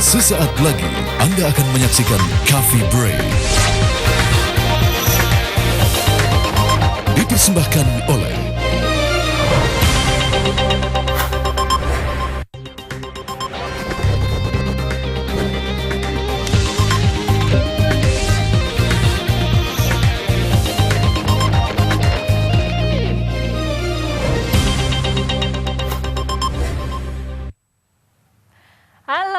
Sesaat lagi Anda akan menyaksikan Coffee Break. Dipersembahkan oleh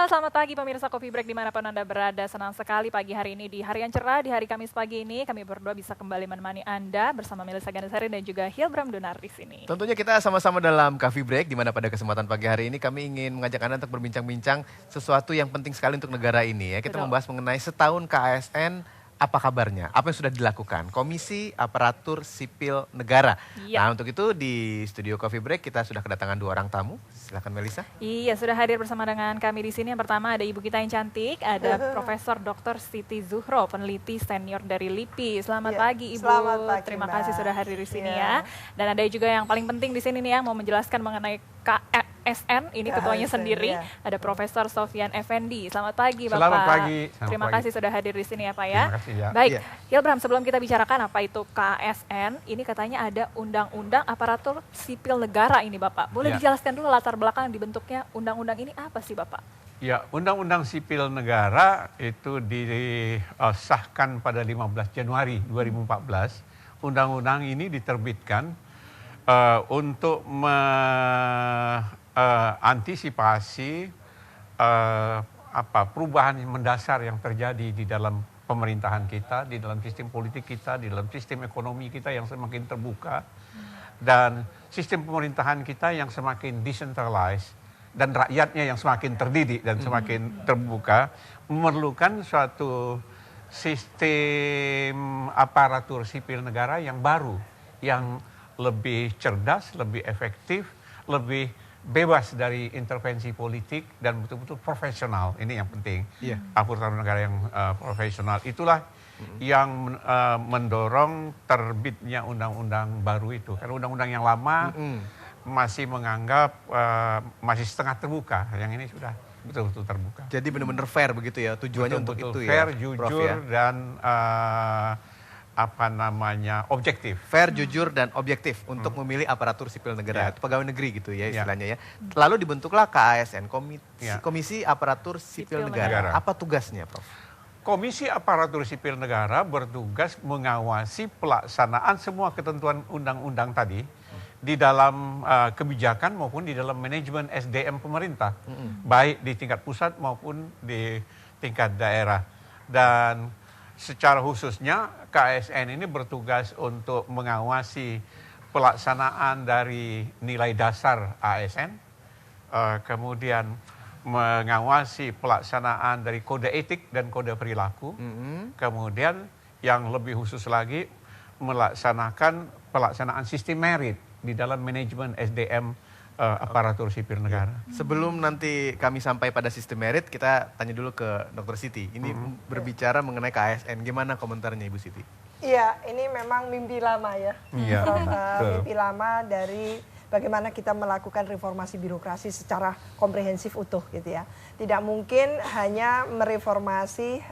Selamat pagi pemirsa Coffee Break dimanapun Anda berada. Senang sekali pagi hari ini di hari yang cerah, di hari Kamis pagi ini kami berdua bisa kembali menemani Anda bersama Melissa Ganesari dan juga Hilbram Donar di sini. Tentunya kita sama-sama dalam Coffee Break, di mana pada kesempatan pagi hari ini kami ingin mengajak Anda untuk berbincang-bincang sesuatu yang penting sekali untuk negara ini. Ya. Kita membahas mengenai setahun KASN, apa kabarnya? Apa yang sudah dilakukan? Komisi Aparatur Sipil Negara. Iya. Nah untuk itu di studio Coffee Break kita sudah kedatangan dua orang tamu. Silakan Melissa. Iya, sudah hadir bersama dengan kami di sini. Yang pertama ada ibu kita yang cantik, ada Profesor Dr. Siti Zuhro, peneliti senior dari LIPI. Selamat pagi Ibu. Selamat pagi, terima kasih sudah hadir di sini ya. Dan ada juga yang paling penting di sini nih yang mau menjelaskan mengenai KASN, ini ketuanya sendiri, ada Profesor Sofyan Effendi. Selamat pagi Bapak. Selamat pagi. Terima kasih sudah hadir di sini ya Pak ya. Terima kasih ya. Baik, Hilbram, sebelum kita bicarakan apa itu KASN, ini katanya ada Undang-Undang Aparatur Sipil Negara ini Bapak. Boleh dijelaskan dulu latar belakang dibentuknya undang-undang ini apa sih Bapak? Ya, Undang-Undang Sipil Negara itu disahkan pada 15 Januari 2014. Undang-undang ini diterbitkan untuk mengantisipasi perubahan mendasar yang terjadi di dalam pemerintahan kita, di dalam sistem politik kita, di dalam sistem ekonomi kita yang semakin terbuka, dan sistem pemerintahan kita yang semakin decentralized, dan rakyatnya yang semakin terdidik dan semakin terbuka, memerlukan suatu sistem aparatur sipil negara yang baru, yang lebih cerdas, lebih efektif, lebih bebas dari intervensi politik dan betul-betul profesional. Ini yang penting. Aparatur negara yang profesional. Itulah yang mendorong terbitnya undang-undang baru itu. Karena undang-undang yang lama masih menganggap masih setengah terbuka. Yang ini sudah betul-betul terbuka. Jadi benar-benar fair begitu ya tujuannya betul-betul untuk itu fair, ya. jujur, Prof, ya? dan objektif. Fair, jujur, dan objektif untuk memilih aparatur sipil negara. Itu pegawai negeri gitu ya istilahnya ya. Lalu dibentuklah KASN, Komisi Aparatur Sipil Negara. Apa tugasnya Prof? Komisi Aparatur Sipil Negara bertugas mengawasi pelaksanaan semua ketentuan undang-undang tadi di dalam kebijakan maupun di dalam manajemen SDM pemerintah, baik di tingkat pusat maupun di tingkat daerah. Dan secara khususnya KASN ini bertugas untuk mengawasi pelaksanaan dari nilai dasar ASN, kemudian mengawasi pelaksanaan dari kode etik dan kode perilaku, kemudian yang lebih khusus lagi melaksanakan pelaksanaan sistem merit di dalam manajemen SDM aparatur sipil negara. Sebelum nanti kami sampai pada sistem merit, kita tanya dulu ke Dr. Siti. Ini berbicara mengenai KASN, gimana komentarnya Ibu Siti? Iya, ini memang mimpi lama ya. Mimpi lama dari bagaimana kita melakukan reformasi birokrasi secara komprehensif utuh gitu ya. Tidak mungkin hanya mereformasi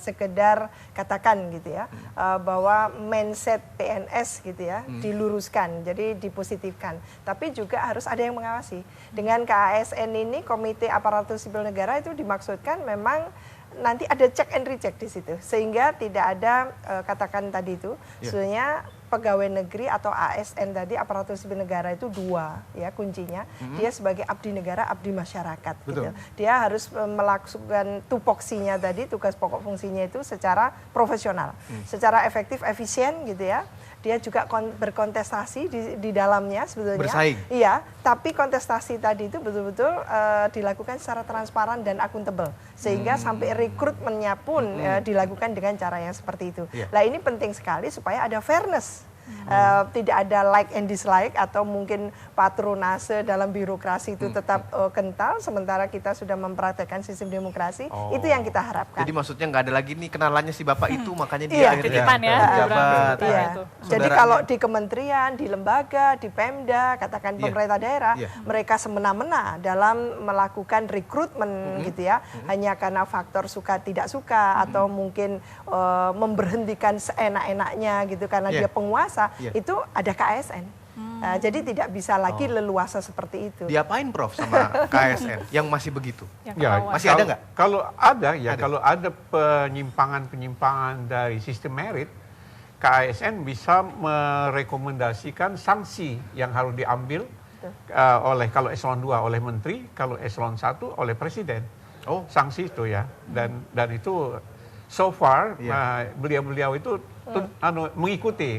sekedar katakan gitu ya, bahwa mindset PNS gitu ya diluruskan, jadi dipositifkan. Tapi juga harus ada yang mengawasi. Dengan KASN ini, Komite Aparatur Sipil Negara, itu dimaksudkan memang nanti ada check and recheck di situ, sehingga tidak ada katakan tadi itu, sebenarnya pegawai negeri atau ASN tadi, aparatur sipil negara itu dua ya kuncinya. Dia sebagai abdi negara, abdi masyarakat gitu. Dia harus melakukan tupoksinya tadi, tugas pokok fungsinya itu secara profesional, secara efektif, efisien gitu ya. Dia juga berkontestasi di dalamnya sebetulnya. Bersaing. Iya, tapi kontestasi tadi itu betul-betul dilakukan secara transparan dan akuntabel, sehingga sampai rekrutmennya pun dilakukan dengan cara yang seperti itu. Nah ini penting sekali supaya ada fairness Tidak ada like and dislike atau mungkin patronase dalam birokrasi itu tetap kental, sementara kita sudah mempraktekkan sistem demokrasi. Itu yang kita harapkan. Jadi maksudnya nggak ada lagi nih kenalannya si bapak itu, makanya dia Iya. akhirnya Titipan ya, jabat. Iya. itu. Jadi kalau di kementerian, di lembaga, di Pemda, katakan Iya. pemerintah daerah, Iya. mereka semena-mena dalam melakukan rekrutmen gitu ya, hanya karena faktor suka tidak suka atau mungkin memberhentikan seenak-enaknya gitu karena Iya. dia penguasa, Iya. itu ada KSN. Jadi tidak bisa lagi leluasa seperti itu. Diapain Prof sama KSN yang masih begitu? Yang Ya, ketahuan. Masih ada nggak? Kalau ada ya, Ada. kalau ada penyimpangan-penyimpangan dari sistem merit, KASN bisa merekomendasikan sanksi yang harus diambil oleh kalau eselon 2 oleh menteri, kalau eselon 1 oleh presiden. Oh. Sanksi itu ya. Dan itu so far Iya. beliau-beliau itu mengikuti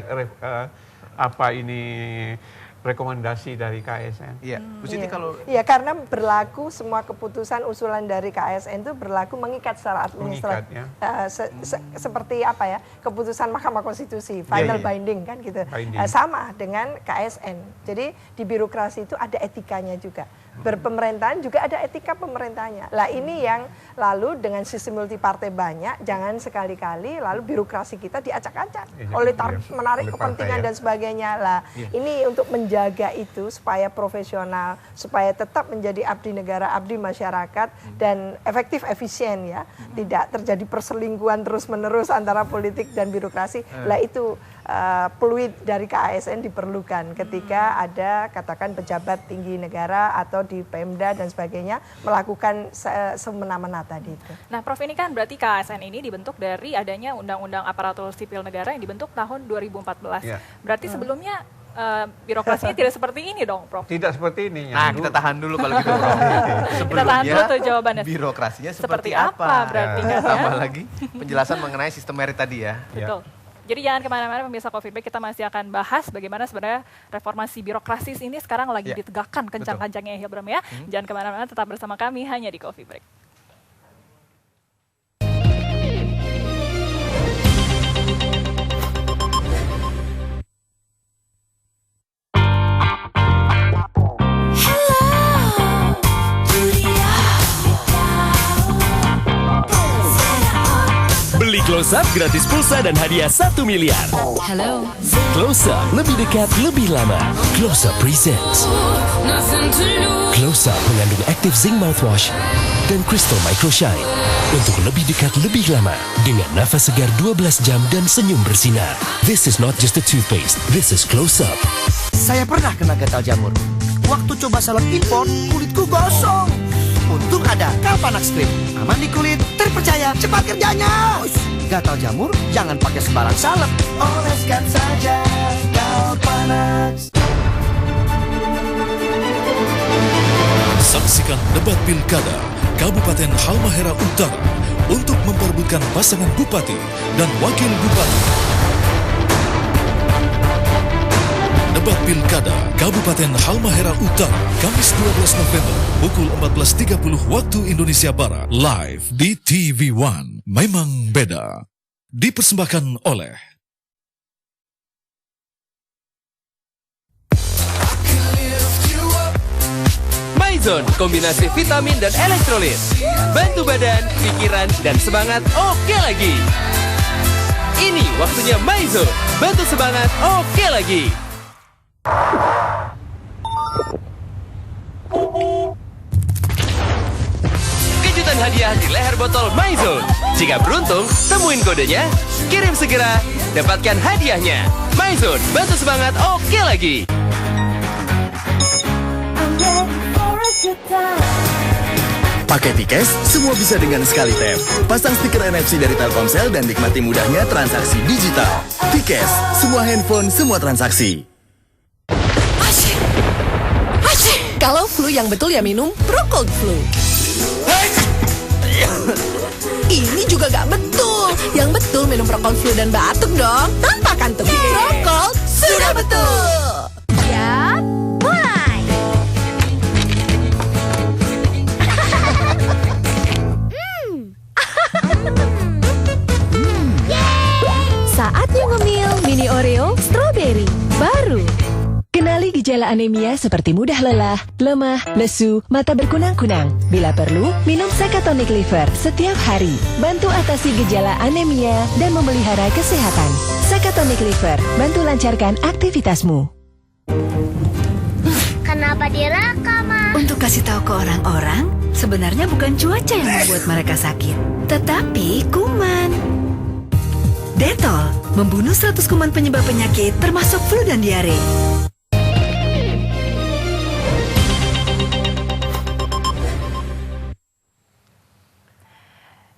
rekomendasi dari KSN. Iya, Bu Siti kalau Iya, karena berlaku semua keputusan usulan dari KSN itu berlaku mengikat secara administratif. Mengikat, ya. Seperti apa ya? Keputusan Mahkamah Konstitusi, final iya. binding kan gitu. Binding. Sama dengan KSN. Jadi di birokrasi itu ada etikanya juga. Berpemerintahan juga ada etika pemerintahnya. Lah ini yang lalu dengan sistem multipartai banyak, jangan sekali-kali lalu birokrasi kita diacak-acak oleh menarik oleh partai, kepentingan ya. dan sebagainya. Lah ini untuk menjaga itu supaya profesional, supaya tetap menjadi abdi negara, abdi masyarakat dan efektif efisien ya. Tidak terjadi perselingkuhan terus-menerus antara politik dan birokrasi. Lah itu peluit dari KASN diperlukan ketika ada katakan pejabat tinggi negara atau di Pemda dan sebagainya melakukan semena-mena tadi itu. Nah, Prof, ini kan berarti KASN ini dibentuk dari adanya Undang-Undang Aparatur Sipil Negara yang dibentuk tahun 2014. Ya. Berarti sebelumnya birokrasinya tidak seperti ini dong, Prof? Tidak seperti ini. Nah, kita tahan dulu kalau gitu, Prof. Kita tahan dulu tuh jawabannya. Birokrasinya seperti apa apa? berarti Ya. kan ya? Tambah lagi penjelasan mengenai sistem merit tadi ya. Betul. Jadi jangan kemana-mana pemirsa Coffee Break, kita masih akan bahas bagaimana sebenarnya reformasi birokrasi ini sekarang lagi Ya. ditegakkan kencang-kencangnya ya Hilbram ya. Jangan kemana-mana, tetap bersama kami hanya di Coffee Break. Beli Close Up gratis pulsa dan hadiah 1 miliar. Hello. Close Up lebih dekat, lebih lama. Close Up presents. Close Up mengandung Active Zinc Mouthwash dan Crystal Micro Shine untuk lebih dekat, lebih lama dengan nafas segar 12 jam dan senyum bersinar. This is not just a toothpaste. This is Close Up. Saya pernah kena gatal jamur. Waktu coba salep impor, kulitku gosong. Untung ada Calpanax Cream. Aman di kulit, terpercaya, cepat kerjanya. Gatal jamur, jangan pakai sembarang salep. Oleskan saja Calpanax. Saksikan debat pilkada Kabupaten Halmahera Utara untuk memperebutkan pasangan bupati dan wakil bupati. Debat pilkada Kabupaten Halmahera Utara, Kamis 12 November, pukul 14.30 waktu Indonesia Barat, live di TV One. Memang beda. Dipersembahkan oleh MyZone, kombinasi vitamin dan elektrolit. Bantu badan, pikiran, dan semangat oke lagi. Ini waktunya MyZone. Bantu semangat oke lagi. Kejutan hadiah di leher botol MyZone. Jika beruntung, temuin kodenya, kirim segera, dapatkan hadiahnya. MyZone, bantu semangat oke lagi. Pakai Tikes, semua bisa dengan sekali tap. Pasang stiker NFC dari Telkomsel dan nikmati mudahnya transaksi digital. Tikes, semua handphone, semua transaksi. Kalau flu yang betul ya minum Procold Flu. Ini juga gak betul. Yang betul minum Procold Flu dan batuk dong, tanpa kantuk. Procold sudah betul. Ya, mulai. Saatnya ngemil mini Oreo strawberry. gejala anemia seperti mudah lelah, lemah, lesu, mata berkunang-kunang. Bila perlu, minum Sakatonic Liver setiap hari. Bantu atasi gejala anemia dan memelihara kesehatan. Sakatonic Liver, bantu lancarkan aktivitasmu. Kenapa direkam, Ma? Untuk kasih tahu ke orang-orang, sebenarnya bukan cuaca yang membuat mereka sakit, tetapi kuman. Detol membunuh 100 kuman penyebab penyakit termasuk flu dan diare.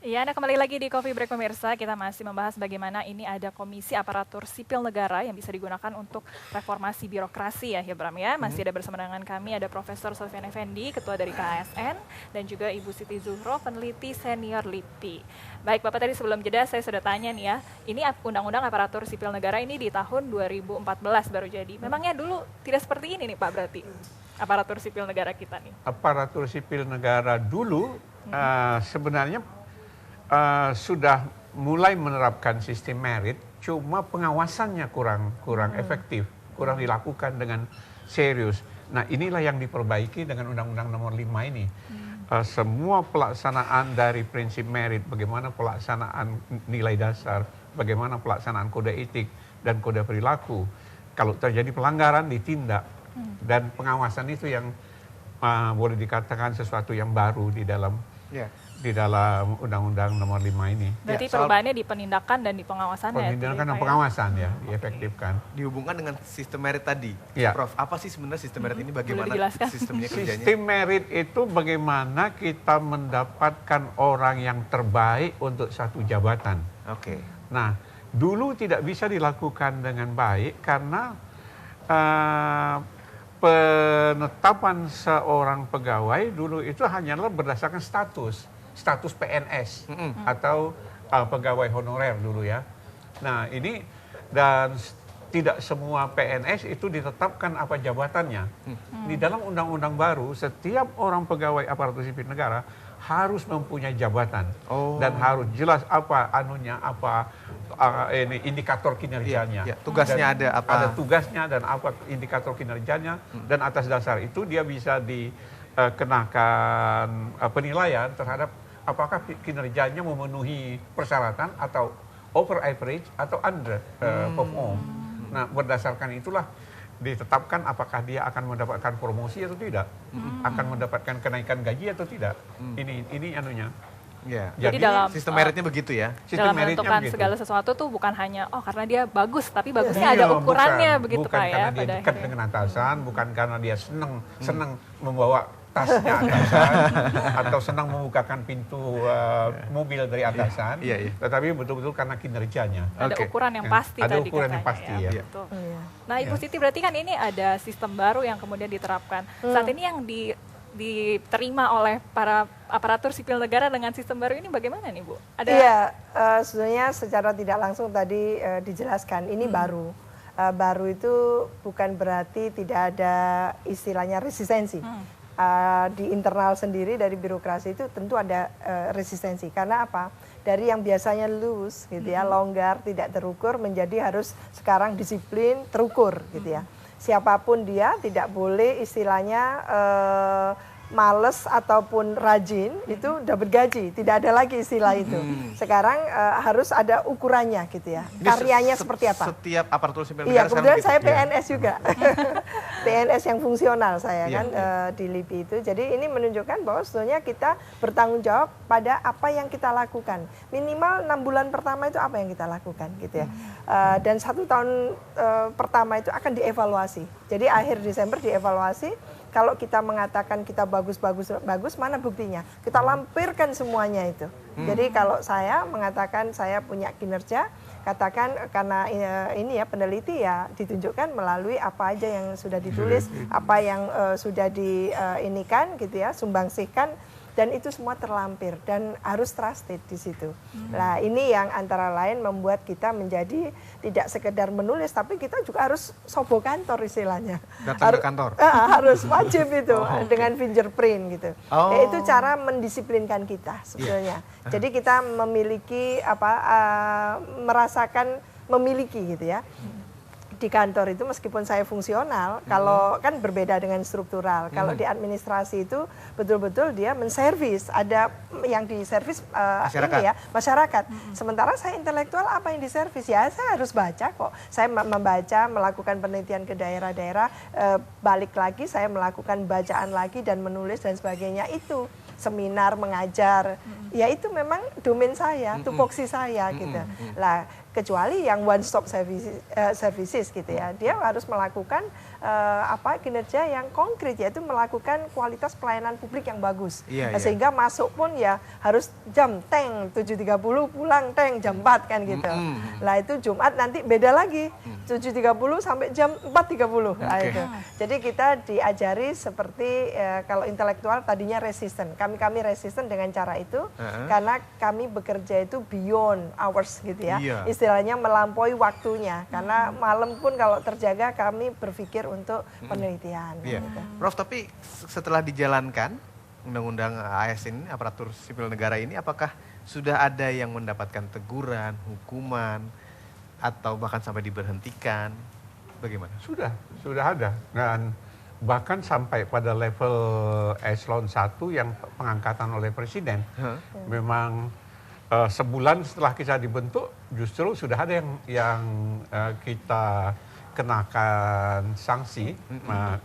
Ya, Anda kembali lagi di Coffee Break pemirsa. Kita masih membahas bagaimana ini ada Komisi Aparatur Sipil Negara yang bisa digunakan untuk reformasi birokrasi ya Hilbram ya. Masih ada bersama dengan kami ada Profesor Sofyan Effendi, Ketua dari KASN, dan juga Ibu Siti Zuhro, peneliti senior LIPI. Baik Bapak, tadi sebelum jeda saya sudah tanya nih ya, ini Undang-Undang Aparatur Sipil Negara ini di tahun 2014 baru jadi. Memangnya dulu tidak seperti ini nih Pak berarti, aparatur sipil negara kita nih? Aparatur sipil negara dulu sebenarnya sudah mulai menerapkan sistem merit, cuma pengawasannya kurang efektif, kurang dilakukan dengan serius. Nah inilah yang diperbaiki dengan Undang-Undang Nomor 5 ini. Semua pelaksanaan dari prinsip merit, bagaimana pelaksanaan nilai dasar, bagaimana pelaksanaan kode etik dan kode perilaku. Kalau terjadi pelanggaran ditindak, dan pengawasan itu yang boleh dikatakan sesuatu yang baru di dalam Undang-Undang Nomor 5 ini. Berarti perubahannya di penindakan dan di pengawasan ya? Penindakan dan pengawasan ya, diefektifkan. Dihubungkan dengan sistem merit tadi, Prof. Apa sih sebenarnya sistem merit ini? Bagaimana sistemnya kerjanya? Sistem merit itu bagaimana kita mendapatkan orang yang terbaik untuk satu jabatan. Oke. Nah, dulu tidak bisa dilakukan dengan baik karena penetapan seorang pegawai dulu itu hanyalah berdasarkan status PNS atau pegawai honorer dulu ya. Nah ini dan tidak semua PNS itu ditetapkan apa jabatannya. Di dalam undang-undang baru setiap orang pegawai aparatur sipil negara harus mempunyai jabatan dan harus jelas apa ini indikator kinerjanya. Tugasnya dan ada apa? Ada tugasnya dan apa indikator kinerjanya, dan atas dasar itu dia bisa dikenakan penilaian terhadap apakah kinerjanya memenuhi persyaratan atau over average atau under perform. Nah berdasarkan itulah ditetapkan apakah dia akan mendapatkan promosi atau tidak, akan mendapatkan kenaikan gaji atau tidak. Ini anunya. Ya. Jadi dalam sistem meritnya begitu ya. Dalam menentukan segala sesuatu tuh bukan hanya karena dia bagus, tapi bagusnya ada ukurannya begitu bukan Pak ya. Bukan karena dia dekat dengan atasan, bukan karena dia senang membawa tasnya atasan atau senang membukakan pintu mobil dari atasan, tetapi betul-betul karena kinerjanya. Ada ukuran yang pasti ada tadi ukuran yang pasti ya. Betul. Nah Ibu Siti, berarti kan ini ada sistem baru yang kemudian diterapkan. Saat ini yang diterima oleh para aparatur sipil negara dengan sistem baru ini bagaimana nih Bu? Iya, sebenarnya secara tidak langsung tadi dijelaskan ini baru. Baru itu bukan berarti tidak ada istilahnya resistensi. Di internal sendiri dari birokrasi itu tentu ada resistensi. Karena apa? Dari yang biasanya loose gitu ya, longgar, tidak terukur menjadi harus sekarang disiplin, terukur gitu ya. Siapapun dia tidak boleh istilahnya males ataupun rajin itu dapat gaji, tidak ada lagi istilah itu. Sekarang harus ada ukurannya gitu ya. Karyanya seperti apa? Setiap aparatur sipil negara. Iya, kemudian saya PNS juga. PNS yang fungsional saya kan di LIPI itu. Jadi ini menunjukkan bahwa sebetulnya kita bertanggung jawab pada apa yang kita lakukan. Minimal 6 bulan pertama itu apa yang kita lakukan gitu ya. Dan 1 tahun pertama itu akan dievaluasi. Jadi akhir Desember dievaluasi. Kalau kita mengatakan kita bagus, mana buktinya? Kita lampirkan semuanya itu. Jadi kalau saya mengatakan saya punya kinerja, katakan karena ini ya peneliti ya ditunjukkan melalui apa aja yang sudah ditulis, apa yang sudah diinikan gitu ya, sumbangsihkan. Dan itu semua terlampir dan harus trusted di situ. Nah ini yang antara lain membuat kita menjadi tidak sekedar menulis, tapi kita juga harus sobo kantor istilahnya. Datang ke kantor? Harus wajib itu dengan fingerprint gitu. Ya, itu cara mendisiplinkan kita sebetulnya. Jadi kita memiliki merasakan memiliki gitu ya. di kantor itu meskipun saya fungsional, kalau kan berbeda dengan struktural. Kalau di administrasi itu betul-betul dia menservis, ada yang diservis masyarakat. Sementara saya intelektual, apa yang diservis? Ya saya harus baca kok. Saya membaca, melakukan penelitian ke daerah-daerah, balik lagi saya melakukan bacaan lagi dan menulis dan sebagainya itu. Seminar, mengajar, ya itu memang domain saya, tupoksi saya gitu. Lah kecuali yang one stop services gitu ya, dia harus melakukan kinerja yang konkret, yaitu melakukan kualitas pelayanan publik yang bagus. Sehingga masuk pun ya harus jam 7.30 pulang jam 4 kan gitu. Lah itu Jumat nanti beda lagi 7.30 sampai jam 4.30. Nah, itu. Jadi kita diajari seperti kalau intelektual tadinya resisten. Kami resisten dengan cara itu karena kami bekerja itu beyond hours gitu ya. Istilahnya melampaui waktunya. Karena malam pun kalau terjaga kami berpikir untuk penelitian. Gitu. Prof, tapi setelah dijalankan undang-undang ASN ini, aparatur sipil negara ini, apakah sudah ada yang mendapatkan teguran, hukuman, atau bahkan sampai diberhentikan? Bagaimana? Sudah ada. Dan bahkan sampai pada level eselon 1 yang pengangkatan oleh Presiden. Memang sebulan setelah kita dibentuk, justru sudah ada yang kita kenakan sanksi.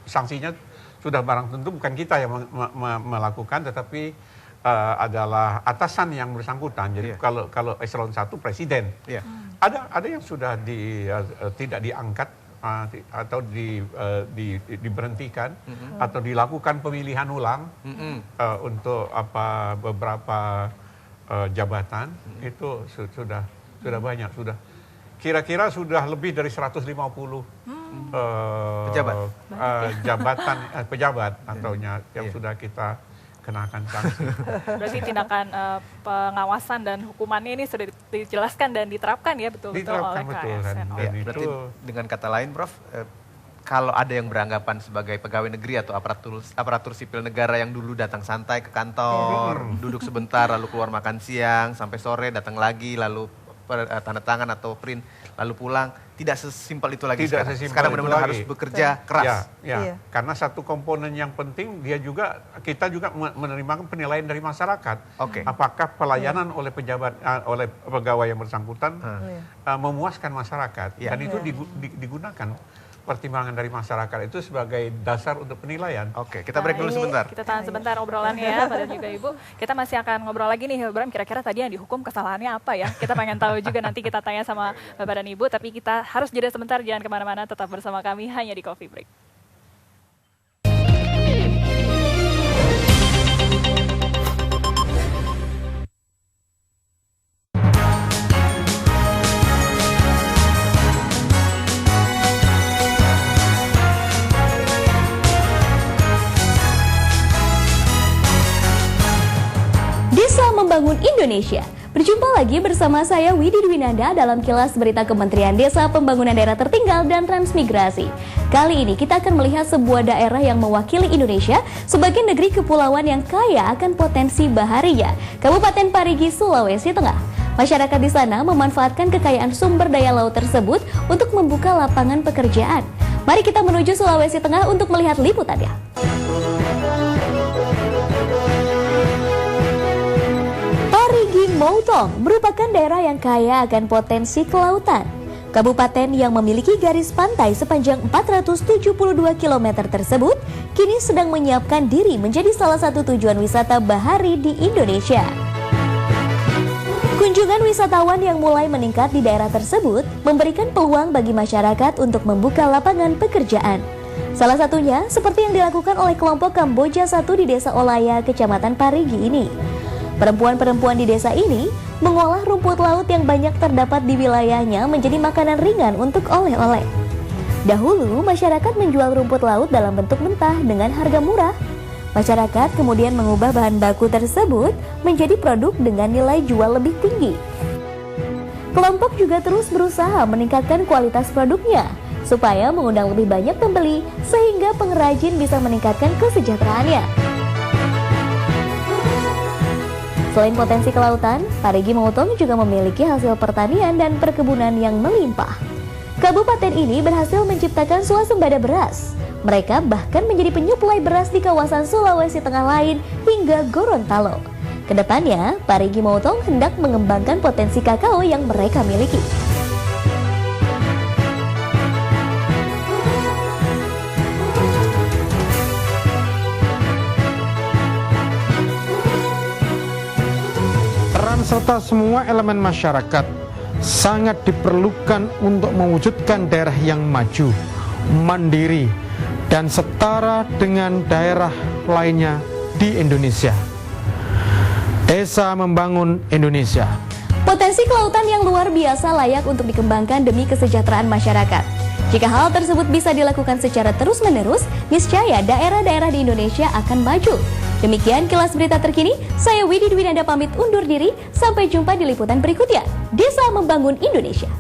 Sanksinya sudah barang tentu bukan kita yang melakukan, tetapi adalah atasan yang bersangkutan. Jadi kalau eselon 1 Presiden. Ada yang sudah tidak diangkat atau diberhentikan atau dilakukan pemilihan ulang untuk beberapa jabatan. Itu sudah banyak, kira-kira sudah lebih dari 150 pejabat ataunya yang sudah kita kenakan sanksi. Berarti tindakan pengawasan dan hukumannya ini sudah dijelaskan dan diterapkan ya betul-betul oleh KASN. Berarti dengan kata lain Prof, kalau ada yang beranggapan sebagai pegawai negeri atau aparatur sipil negara yang dulu datang santai ke kantor, duduk sebentar lalu keluar makan siang, sampai sore datang lagi lalu tanda tangan atau print lalu pulang, tidak sesimpel itu lagi sekarang benar-benar harus bekerja keras. Karena satu komponen yang penting kita juga menerima penilaian dari masyarakat. Apakah pelayanan oleh pegawai yang bersangkutan memuaskan masyarakat, dan itu digunakan pertimbangan dari masyarakat itu sebagai dasar untuk penilaian. Kita break dulu sebentar. Kita tahan sebentar obrolannya ya, Pak dan juga Ibu. Kita masih akan ngobrol lagi nih, Bram, kira-kira tadi yang dihukum kesalahannya apa ya? Kita pengen tahu juga, nanti kita tanya sama Bapak dan Ibu, tapi kita harus jeda sebentar, jangan kemana-mana, tetap bersama kami hanya di Coffee Break. Desa Membangun Indonesia. Berjumpa lagi bersama saya Widi Dwinanda dalam kilas berita Kementerian Desa Pembangunan Daerah Tertinggal dan Transmigrasi. Kali ini kita akan melihat sebuah daerah yang mewakili Indonesia sebagai negeri kepulauan yang kaya akan potensi baharinya, Kabupaten Parigi, Sulawesi Tengah. Masyarakat di sana memanfaatkan kekayaan sumber daya laut tersebut untuk membuka lapangan pekerjaan. Mari kita menuju Sulawesi Tengah untuk melihat liputannya. Parigi Motong merupakan daerah yang kaya akan potensi kelautan. Kabupaten yang memiliki garis pantai sepanjang 472 km tersebut kini sedang menyiapkan diri menjadi salah satu tujuan wisata bahari di Indonesia. Kunjungan wisatawan yang mulai meningkat di daerah tersebut memberikan peluang bagi masyarakat untuk membuka lapangan pekerjaan. Salah satunya seperti yang dilakukan oleh kelompok Kamboja 1 di Desa Olaya, Kecamatan Parigi ini. Perempuan-perempuan di desa ini mengolah rumput laut yang banyak terdapat di wilayahnya menjadi makanan ringan untuk oleh-oleh. Dahulu, masyarakat menjual rumput laut dalam bentuk mentah dengan harga murah. Masyarakat kemudian mengubah bahan baku tersebut menjadi produk dengan nilai jual lebih tinggi. Kelompok juga terus berusaha meningkatkan kualitas produknya supaya mengundang lebih banyak pembeli sehingga pengrajin bisa meningkatkan kesejahteraannya. Selain potensi kelautan, Parigi Motong juga memiliki hasil pertanian dan perkebunan yang melimpah. Kabupaten ini berhasil menciptakan swasembada beras. Mereka bahkan menjadi penyuplai beras di kawasan Sulawesi Tengah lain hingga Gorontalo. Kedepannya, Parigi Motong hendak mengembangkan potensi kakao yang mereka miliki. Peran serta semua elemen masyarakat sangat diperlukan untuk mewujudkan daerah yang maju, mandiri, dan setara dengan daerah lainnya di Indonesia. Desa membangun Indonesia. Potensi kelautan yang luar biasa layak untuk dikembangkan demi kesejahteraan masyarakat. Jika hal tersebut bisa dilakukan secara terus-menerus, niscaya daerah-daerah di Indonesia akan maju. Demikian kilas berita terkini, saya Widi Dwinanda pamit undur diri, sampai jumpa di liputan berikutnya. Desa Membangun Indonesia.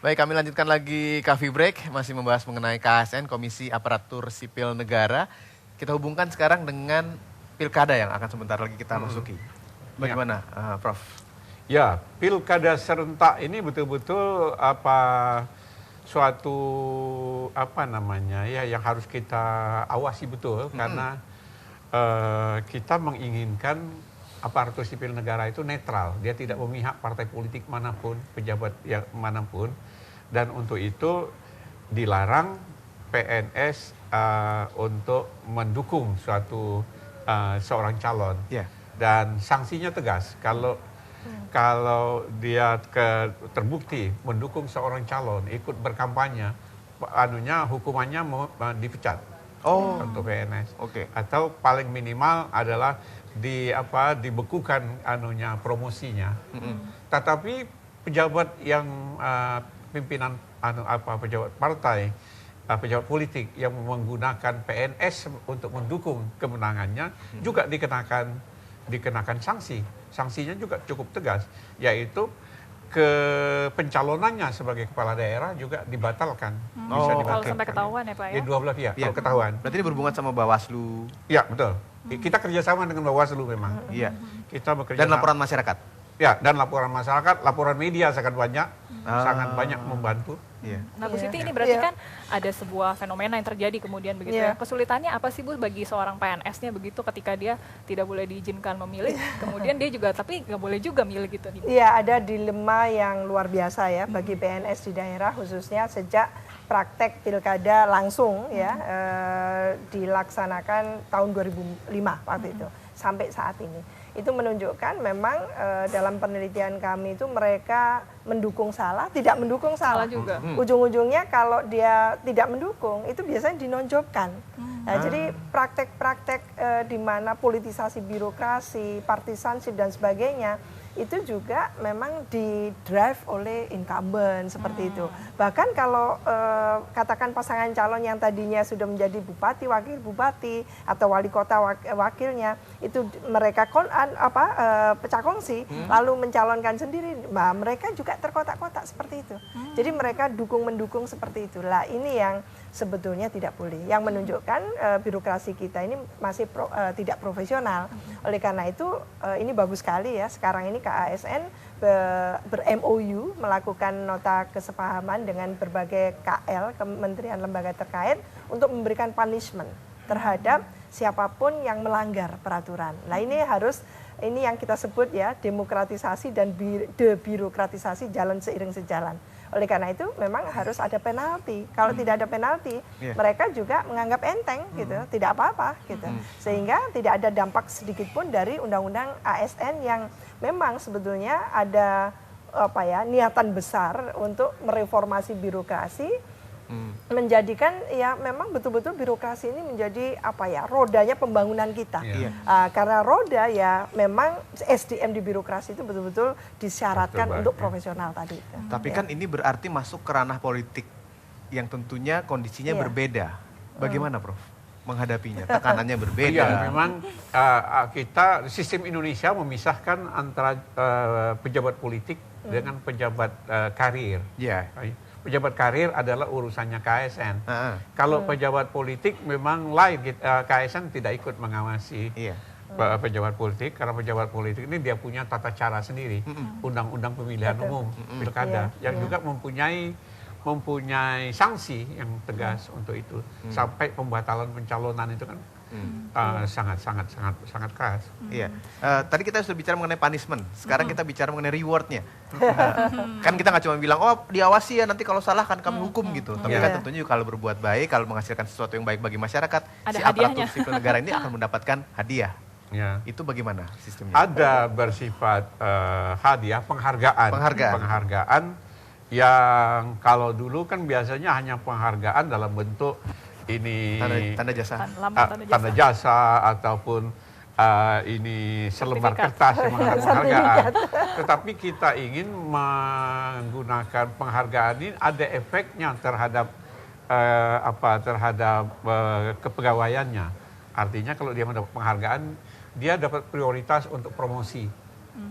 Baik, kami lanjutkan lagi Coffee Break, masih membahas mengenai KASN, Komisi Aparatur Sipil Negara. Kita hubungkan sekarang dengan pilkada yang akan sebentar lagi kita masuki. Bagaimana, Prof? Ya, pilkada serentak ini betul-betul suatu yang harus kita awasi betul, karena kita menginginkan aparatur sipil negara itu netral, dia tidak memihak partai politik manapun, pejabat yang manapun. Dan untuk itu dilarang PNS untuk mendukung seorang calon. Dan sanksinya tegas. Kalau dia terbukti mendukung seorang calon, ikut berkampanye, hukumannya dipecat untuk PNS. Atau paling minimal adalah dibekukan promosinya. Tetapi pejabat yang pimpinan pejabat partai, pejabat politik yang menggunakan PNS untuk mendukung kemenangannya juga dikenakan sanksi. Sanksinya juga cukup tegas, yaitu pencalonannya sebagai kepala daerah juga dibatalkan. Bisa dibatalkan. Kalau sampai ketahuan ya Pak ya? Di dua belah pihak, kalau ketahuan. Berarti ini berhubungan sama Bawaslu. Ya, betul. Kita kerjasama dengan Bawaslu memang. Iya. Kita bekerja. Dan laporan masyarakat. Ya, dan laporan masyarakat, laporan media sangat banyak membantu. Nah, Bu Siti, ini berarti kan ada sebuah fenomena yang terjadi kemudian begitu ya. Kesulitannya apa sih Bu bagi seorang PNS-nya begitu ketika dia tidak boleh diizinkan memilih, kemudian dia juga tapi nggak boleh juga milih gitu nih? Iya, ada dilema yang luar biasa ya bagi PNS di daerah, khususnya sejak praktek pilkada langsung dilaksanakan tahun 2005 waktu itu sampai saat ini. Itu menunjukkan memang dalam penelitian kami itu mereka mendukung salah, tidak mendukung salah juga. Ujung-ujungnya kalau dia tidak mendukung itu biasanya dinonjolkan. Nah, jadi praktek-praktek di mana politisasi birokrasi, partisanship dan sebagainya itu juga memang di-drive oleh incumbent seperti itu. Bahkan kalau katakan pasangan calon yang tadinya sudah menjadi bupati, wakil bupati atau wali kota wakilnya itu mereka pecah kongsi lalu mencalonkan sendiri, mereka juga terkotak-kotak seperti itu. Jadi mereka dukung-mendukung seperti itulah. Ini yang sebetulnya tidak boleh. Yang menunjukkan birokrasi kita ini masih tidak profesional. Oleh karena itu ini bagus sekali ya sekarang ini KASN ber-MOU melakukan nota kesepahaman dengan berbagai KL, kementerian lembaga terkait untuk memberikan punishment terhadap siapapun yang melanggar peraturan. Nah, ini yang kita sebut ya demokratisasi dan debirokratisasi jalan seiring sejalan. Oleh karena itu memang harus ada penalti. Kalau tidak ada penalti, mereka juga menganggap enteng gitu, tidak apa-apa gitu. Sehingga tidak ada dampak sedikit pun dari undang-undang ASN yang memang sebetulnya ada niatan besar untuk mereformasi birokrasi, menjadikan ya memang betul-betul birokrasi ini menjadi rodanya pembangunan kita. Karena roda ya memang SDM di birokrasi itu betul-betul disyaratkan untuk profesional tadi. Tapi kan ini berarti masuk ke ranah politik yang tentunya kondisinya berbeda. Bagaimana, Prof? Menghadapinya, tekanannya berbeda. Iya, memang sistem Indonesia memisahkan antara pejabat politik dengan pejabat karir. Yeah. Pejabat karir adalah urusannya KSN. Kalau pejabat politik memang lain, KSN tidak ikut mengawasi pejabat politik, karena pejabat politik ini dia punya tata cara sendiri, undang-undang pemilihan umum, pilkada, yang juga mempunyai sanksi yang tegas untuk itu, sampai pembatalan pencalonan itu kan sangat keras. Iya. Tadi kita sudah bicara mengenai punishment. Sekarang kita bicara mengenai rewardnya. Kan kita nggak cuma bilang, oh diawasi ya nanti kalau salah kan kami hukum gitu. Tapi kan tentunya kalau berbuat baik, kalau menghasilkan sesuatu yang baik bagi masyarakat, si aparatur sipil negara ini akan mendapatkan hadiah. Ya. Itu bagaimana sistemnya? Ada bersifat hadiah, penghargaan yang kalau dulu kan biasanya hanya penghargaan dalam bentuk ini tanda jasa, tanda jasa ataupun ini selembar kertas yang menghargai penghargaan. Tetapi kita ingin menggunakan penghargaan ini ada efeknya terhadap kepegawaiannya. Artinya kalau dia mendapat penghargaan, dia dapat prioritas untuk promosi,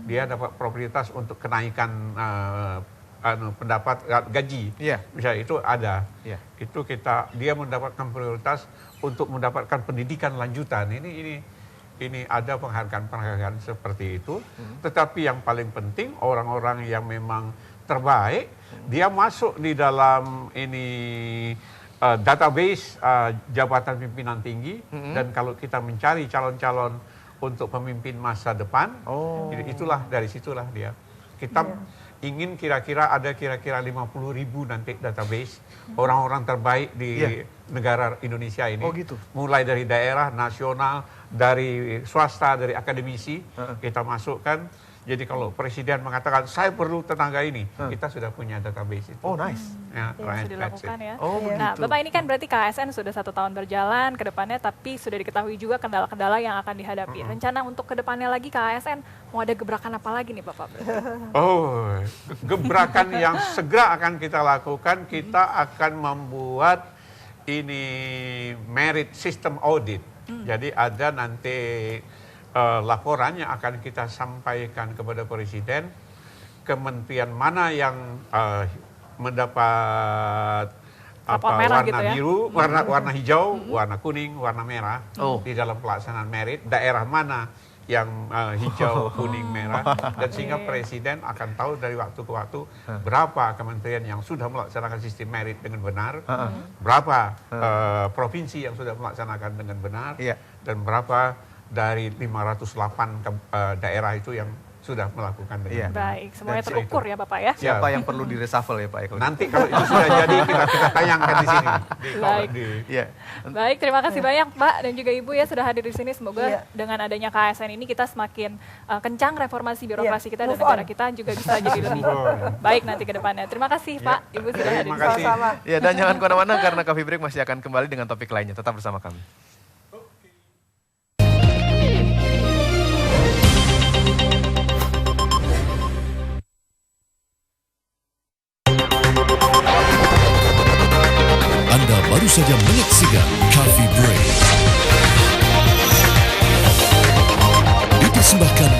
dia dapat prioritas untuk kenaikan pendapat gaji, misalnya itu ada, itu dia mendapatkan prioritas untuk mendapatkan pendidikan lanjutan. Ini ada penghargaan seperti itu. Tetapi yang paling penting orang-orang yang memang terbaik, dia masuk di dalam database jabatan pimpinan tinggi, dan kalau kita mencari calon-calon untuk pemimpin masa depan, itulah dari situlah dia. Kita ingin kira-kira 50.000 nanti database orang-orang terbaik di negara Indonesia ini. Mulai dari daerah, nasional, dari swasta, dari akademisi, kita masukkan. Jadi kalau presiden mengatakan saya perlu tenaga ini, kita sudah punya database itu. Oh nice. Ya, sudah dilakukan ya. Nah, Bapak ini kan berarti KSN sudah 1 tahun berjalan ke depannya, tapi sudah diketahui juga kendala-kendala yang akan dihadapi. Rencana untuk ke depannya lagi KSN mau ada gebrakan apa lagi nih Bapak? Gebrakan yang segera akan kita lakukan, kita akan membuat merit system audit. Jadi ada nanti laporan yang akan kita sampaikan kepada Presiden, kementerian mana yang mendapat warna biru, warna hijau, warna kuning, warna merah di dalam pelaksanaan merit, daerah mana yang hijau, kuning, merah, dan sehingga Presiden akan tahu dari waktu ke waktu berapa kementerian yang sudah melaksanakan sistem merit dengan benar, berapa provinsi yang sudah melaksanakan dengan benar, dan berapa dari 508 daerah itu yang sudah melakukan dengan benar. Baik, semuanya terukur ya Bapak ya. Siapa yang perlu di-reshuffle ya Pak Eko? Nanti kalau itu sudah jadi kita tayangkan di sini. Baik. Baik, terima kasih banyak Pak dan juga Ibu ya sudah hadir di sini. Semoga dengan adanya KSN ini kita semakin kencang reformasi birokrasi kita dan negara kita juga bisa jadi lebih baik nanti ke depannya. Terima kasih Pak, Ibu sudah hadir di sini. Ya, dan jangan kemana-mana karena Coffee Break masih akan kembali dengan topik lainnya. Tetap bersama kami. Anda baru saja menyaksikan Coffee Break. Dipersembahkan